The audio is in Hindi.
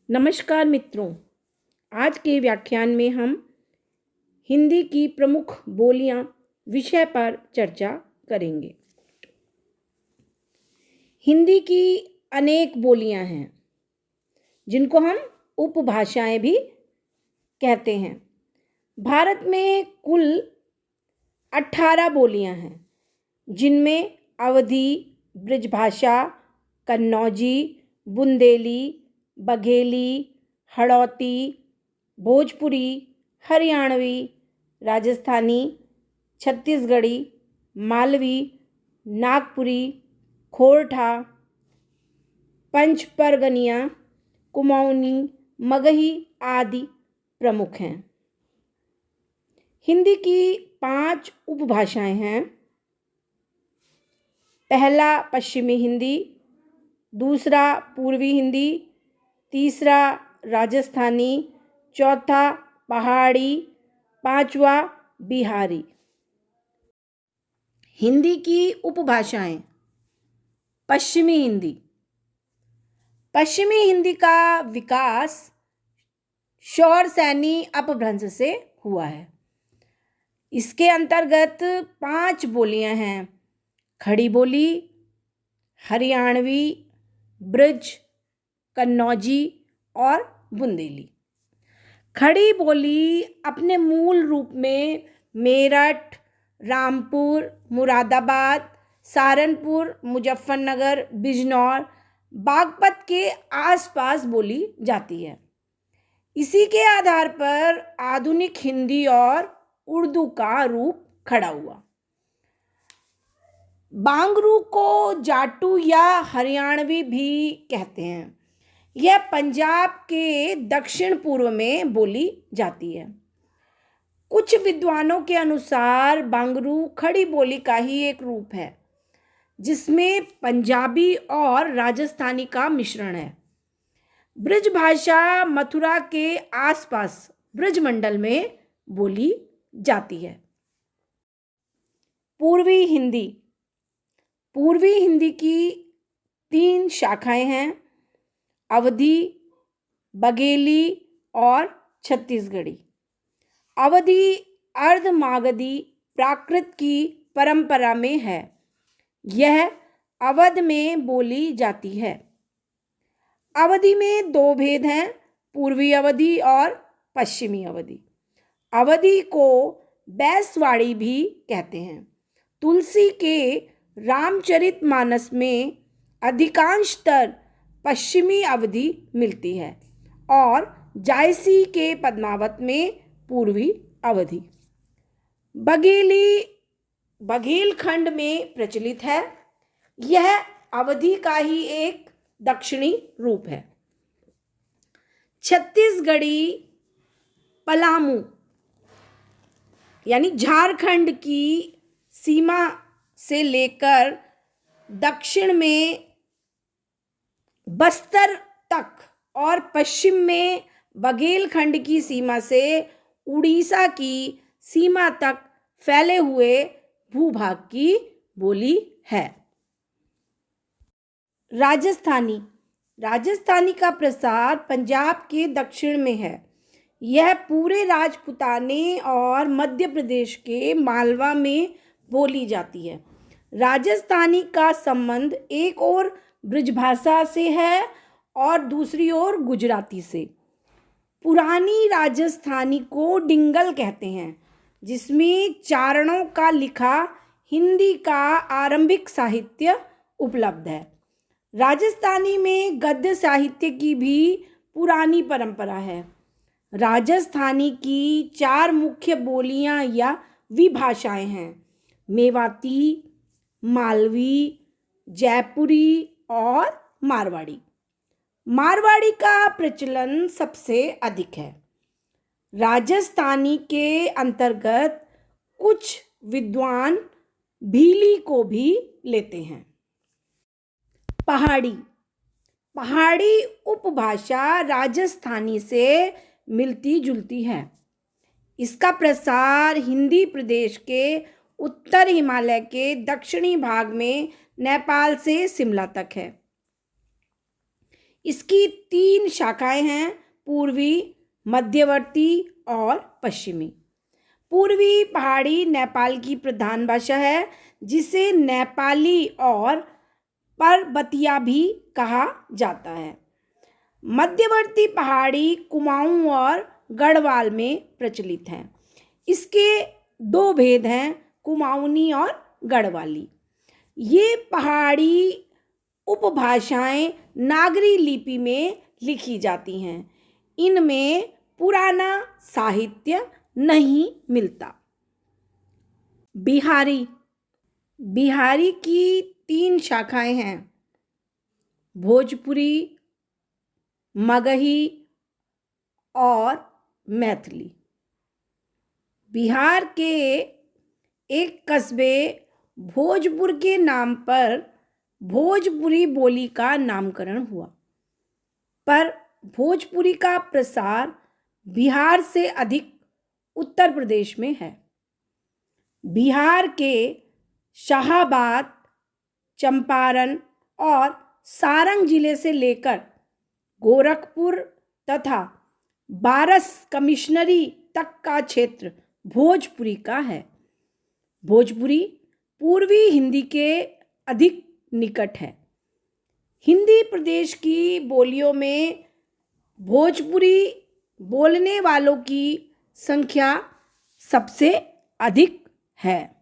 नमस्कार मित्रों। आज के व्याख्यान में हम हिंदी की प्रमुख बोलियां विषय पर चर्चा करेंगे। हिंदी की अनेक बोलियां हैं जिनको हम उपभाषाएं भी कहते हैं। भारत में कुल 18 बोलियां हैं जिनमें अवधी, ब्रजभाषा, कन्नौजी, बुंदेली, बघेली, हड़ौती, भोजपुरी, हरियाणवी, राजस्थानी, छत्तीसगढ़ी, मालवी, नागपुरी, खोरठा, पंचपरगनिया, कुमाऊनी, मगही आदि प्रमुख हैं। हिंदी की 5 उपभाषाएं हैं। पहला पश्चिमी हिंदी, दूसरा पूर्वी हिंदी, तीसरा राजस्थानी, चौथा पहाड़ी, पांचवा बिहारी। हिंदी की उपभाषाएं। पश्चिमी हिंदी। पश्चिमी हिंदी का विकास शौरसैनी अपभ्रंश से हुआ है। इसके अंतर्गत 5 बोलियां हैं: खड़ी बोली, हरियाणवी, ब्रज, कन्नौजी और बुंदेली। खड़ी बोली अपने मूल रूप में मेरठ, रामपुर, मुरादाबाद, सहारनपुर, मुजफ्फरनगर, बिजनौर, बागपत के आसपास बोली जाती है। इसी के आधार पर आधुनिक हिंदी और उर्दू का रूप खड़ा हुआ। बांगरू को जाटू या हरियाणवी भी कहते हैं। यह पंजाब के दक्षिण पूर्व में बोली जाती है। कुछ विद्वानों के अनुसार बांगरू खड़ी बोली का ही एक रूप है जिसमें पंजाबी और राजस्थानी का मिश्रण है। ब्रज भाषा मथुरा के आसपास ब्रजमंडल में बोली जाती है। पूर्वी हिंदी। पूर्वी हिंदी की 3 शाखाएं हैं: अवधी, बघेली और छत्तीसगढ़ी। अवधी अर्धमागधी प्राकृत की परंपरा में है। यह अवध में बोली जाती है। अवधी में 2 भेद हैं: पूर्वी अवधी और पश्चिमी अवधी। अवधी को बैसवाड़ी भी कहते हैं। तुलसी के रामचरितमानस में अधिकांशतर पश्चिमी अवधी मिलती है और जायसी के पद्मावत में पूर्वी अवधी। बघेली बघेलखंड में प्रचलित है। यह अवधी का ही एक दक्षिणी रूप है। छत्तीसगढ़ी पलामू यानी झारखंड की सीमा से लेकर दक्षिण में बस्तर तक और पश्चिम में बघेलखंड की सीमा से उड़ीसा की सीमा तक फैले हुए भूभाग की बोली है। राजस्थानी। राजस्थानी का प्रसार पंजाब के दक्षिण में है। यह पूरे राजपुताने और मध्य प्रदेश के मालवा में बोली जाती है। राजस्थानी का संबंध एक ओर ब्रजभाषा से है और दूसरी ओर गुजराती से। पुरानी राजस्थानी को डिंगल कहते हैं जिसमें चारणों का लिखा हिंदी का आरंभिक साहित्य उपलब्ध है। राजस्थानी में गद्य साहित्य की भी पुरानी परंपरा है। राजस्थानी की 4 मुख्य बोलियां या विभाषाएं हैं: मेवाती, मालवी, जयपुरी और मारवाड़ी। मारवाड़ी का प्रचलन सबसे अधिक है। राजस्थानी के अंतर्गत कुछ विद्वान भीली को भी लेते हैं। पहाड़ी। पहाड़ी उपभाषा राजस्थानी से मिलती जुलती है। इसका प्रसार हिंदी प्रदेश के उत्तर हिमालय के दक्षिणी भाग में नेपाल से शिमला तक है। इसकी 3 शाखाएं हैं, पूर्वी, मध्यवर्ती और पश्चिमी। पूर्वी पहाड़ी नेपाल की प्रधान भाषा है, जिसे नेपाली और पर्वतिया भी कहा जाता है। मध्यवर्ती पहाड़ी कुमाऊं और गढ़वाल में प्रचलित है। इसके 2 भेद हैं, कुमाऊनी और गढ़वाली। ये पहाड़ी उपभाषाएं नागरी लिपि में लिखी जाती हैं। इनमें पुराना साहित्य नहीं मिलता। बिहारी। बिहारी की 3 शाखाएं हैं, भोजपुरी, मगही और मैथिली। बिहार के एक कस्बे भोजपुर के नाम पर भोजपुरी बोली का नामकरण हुआ, पर भोजपुरी का प्रसार बिहार से अधिक उत्तर प्रदेश में है। बिहार के शाहाबाद, चंपारण और सारंग जिले से लेकर गोरखपुर तथा बारस कमिश्नरी तक का क्षेत्र भोजपुरी का है। भोजपुरी पूर्वी हिंदी के अधिक निकट है। हिंदी प्रदेश की बोलियों में भोजपुरी बोलने वालों की संख्या सबसे अधिक है।